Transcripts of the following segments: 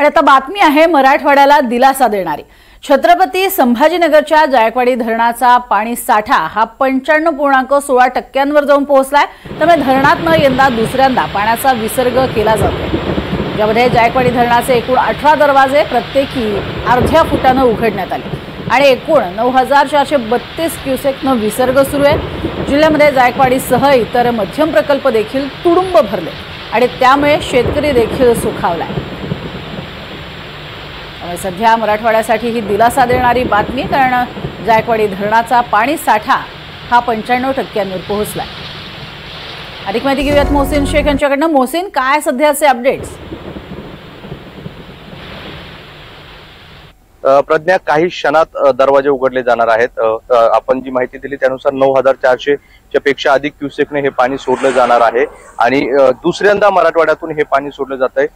आणि आता बातमी आहे मराठवाड्याला दिलासा देणारी। छत्रपती संभाजीनगरच्या जायकवाडी धरणाचा पाणी साठा हा 95.16% जाऊन पोहोचलाय। त्यामुळे धरणातनं यंदा दुसऱ्यांदा पाण्याचा विसर्ग केला जातोय। यामध्ये जायकवाडी धरणाचे एकूण 18 दरवाजे प्रत्येकी अर्ध्या फुटाने उघडण्यात आले आणि एकूण 9432 क्युसेकनं विसर्ग सुरू आहे। जिल्ह्यामध्ये जायकवाडीसह इतर मध्यम प्रकल्प देखील तुडुंब भरले आणि त्यामुळे शेतकरी देखील सुखावलाय। सध्या मराठवाड्यासाठी ही दिलासा देणारी बातमी, कारण जायकवाडी धरणाचा पाणी साठा हा 95%वर पोहोचलाय। अधिक माहिती घेऊयात मोहसिन शेख यांच्याकडनं। मोहसिन, काय सध्याचे अपडेट्स? प्रज्ञा, काही क्षणात दरवाजे उघडले जाणार आहेत। आपण जी माहिती दिली त्यानुसार 9400 च्या पेक्षा अधिक क्युसेकने हे पाणी सोडलं जाणार आहे आणि दुसऱ्यांदा मराठवाड्यातून हे पाणी सोडलं जात आहे।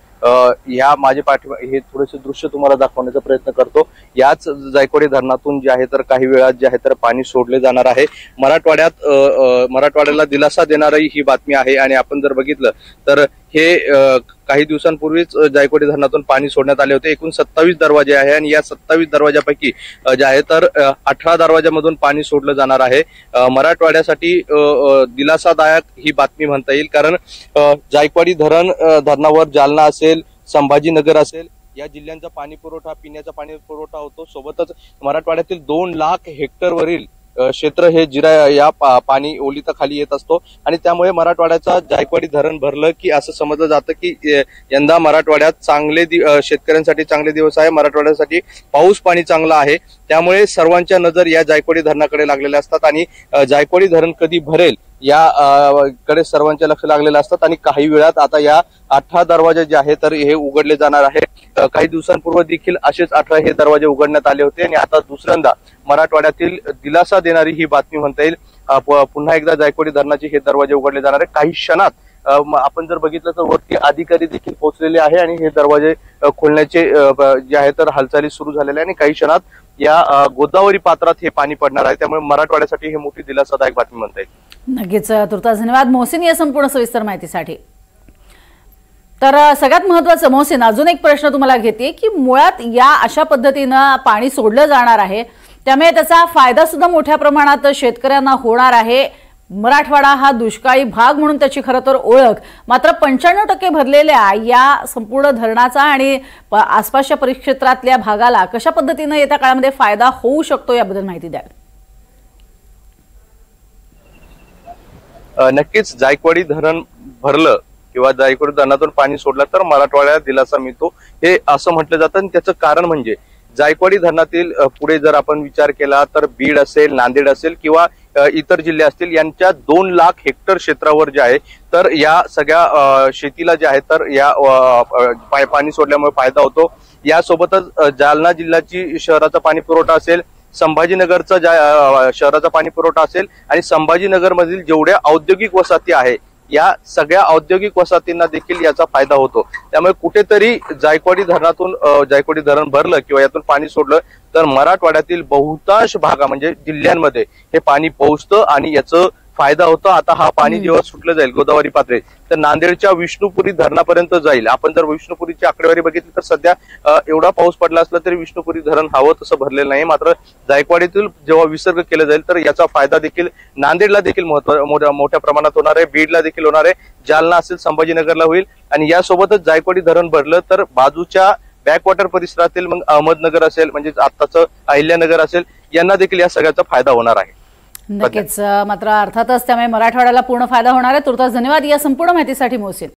या माझे पाठी हे थोडेसे दृश्य तुम्हाला दाखवण्याचा प्रयत्न करतो। याच जायकवाडी धरणातून जे आहे तर काही वेळात जे आहे तर पाणी सोडले जाणार आहे। मराठवाड्याला दिलासा देणारी ही बातमी आहे आणि आपण जर बघितलं तर हे काही दिवसांपूर्वीच जायकवाडी धरणातून पाणी सोडण्यात आले होते। एकूण 27 दरवाजे आहे आणि या 27 दरवाजापैकी जे आहे तर 18 दरवाजामधून पाणी सोडलं जाणार आहे। मराठवाड्यासाठी दिलासादायक ही बातमी म्हणता येईल, कारण जायकवाडी धरणावर जालना असेल, संभाजीनगर असेल या जिल्ह्यांचा पाणी पुरवठा, पिण्याचा पाणी पुरवठा होतो। सोबतच मराठवाड्यातील 2 लाख हेक्टरवरील क्षेत्र हे या पाणी ओलिताखाली येत असतो आणि त्यामुळे मराठवाड्याचा जायकवाडी धरण भरलं की असं समजलं जातं की यंदा मराठवाड्यात चांगले शेतकऱ्यांसाठी चांगले दिवस आहे। मराठवाड्यासाठी पाऊस पाणी चांगला आहे, त्यामुळे सर्वांच्या नजर या जायकवाडी धरणाकडे लागलेल्या असतात आणि जायकवाडी धरण कधी भरेल या कडे सर्वांचे लक्ष लागलेले असतात। आणि काही वेळात आता या 18 दरवाजे जे आहे तर हे उघडले जाणार आहे। काही दिवसांपूर्वी देखील असेच 18 हे दरवाजे उघडण्यात आले होते आणि आता दुसऱ्यांदा मराठवाड्यातील दिलासा देणारी ही बातमी म्हणता येईल। पुन्हा एकदा जायकवाडी धरणाचे हे दरवाजे उघडले जाणार आहे। काही क्षणात आपण जर बघितलं तर वरती अधिकारी देखील पोहोचलेले आहे आणि हे दरवाजे खोलण्याचे जे आहे तर हालचाली सुरू झालेल्या आहे आणि काही क्षणात या गोदावरी पात्रात हे पाणी पडणार आहे। त्यामुळे मराठवाड्यासाठी हे मोठी दिलासादायक बातमी म्हणता येईल। नक्कीच तुर्तास धन्यवाद मोहसिन या संपूर्ण सविस्तर माहितीसाठी। तर सगळ्यात महत्त्वाचं मोहसिन, अजून एक प्रश्न तुम्हाला घेते की मुळात या अशा पद्धतीने पाणी सोडलं जाणार आहे, त्यामुळे त्याचा फायदा सुद्धा मोठ्या प्रमाणात शेतकऱ्यांना होणार आहे। मराठवाडा हा दुष्काळी भाग म्हणून त्याची खरं तर ओळख, मात्र 95% भरलेल्या या संपूर्ण धरणाचा आणि आसपासच्या परिक्षेत्रातल्या भागाला कशा पद्धतीने येत्या काळामध्ये फायदा होऊ शकतो याबद्दल माहिती द्या। नक्कीच जायकवाडी धरण भरलं किंवा जायकवाडी धरणातून पाणी सोडलं तर मराठवाड्याला दिलासा मिळतो हे असं म्हटलं जातं आणि त्याचं कारण म्हणजे जायकवाडी धरणातील पुढे जर आपण विचार केला तर बीड असेल, नांदेड असेल किंवा इतर जिल्हे असतील यांच्या 2 लाख हेक्टर क्षेत्रावर जे आहे तर या सगळ्या शेतीला जे आहे तर या पाणी सोडल्यामुळे फायदा होतो। यासोबतच जालना जिल्ह्याची शहराचा पाणी पुरवठा असेल, संभाजीनगरचा शहराचा पाणी पुरवठा असेल आणि संभाजीनगर मधील जेवढ्या औद्योगिक वसाहती आहे या सगळ्या औद्योगिक वसाहतींना देखील याचा फायदा होतो। त्यामुळे कुठेतरी जायकवाडी धरण भरलं किंवा यातून पाणी सोडलं तर मराठवाड्यातील बहुतांश भागा म्हणजे जिल्ह्यांमध्ये हे पाणी पोहोचतं आणि याचं फायदा होतो। आता हा पाणी जेव्हा सुटलं जाईल गोदावरी पात्रे तर नांदेडच्या विष्णुपुरी धरणापर्यंत जाईल। आपण जर विष्णुपुरीची आकडेवारी बघितली तर सध्या एवढा पाऊस पडला असला तरी विष्णुपुरी धरण हवं तसं भरलेलं नाही, मात्र जायकवाडीतील जेव्हा विसर्ग केला जाईल तर याचा फायदा देखील नांदेडला देखील मोठ्या प्रमाणात होणार आहे, बीडला देखील होणार आहे, जालना असेल, संभाजीनगरला होईल आणि यासोबतच जायकवाडी धरण भरलं तर बाजूच्या बॅकवॉटर परिसरातील मग अहमदनगर असेल म्हणजे आत्ताचं अहिल्यानगर असेल यांना देखील या सगळ्याचा फायदा होणार आहे। नक्कीच, मात्र अर्थातच त्यामुळे मराठवाड्याला पूर्ण फायदा होणार आहे। तुर्तास धन्यवाद या संपूर्ण माहितीसाठी मोहसिन।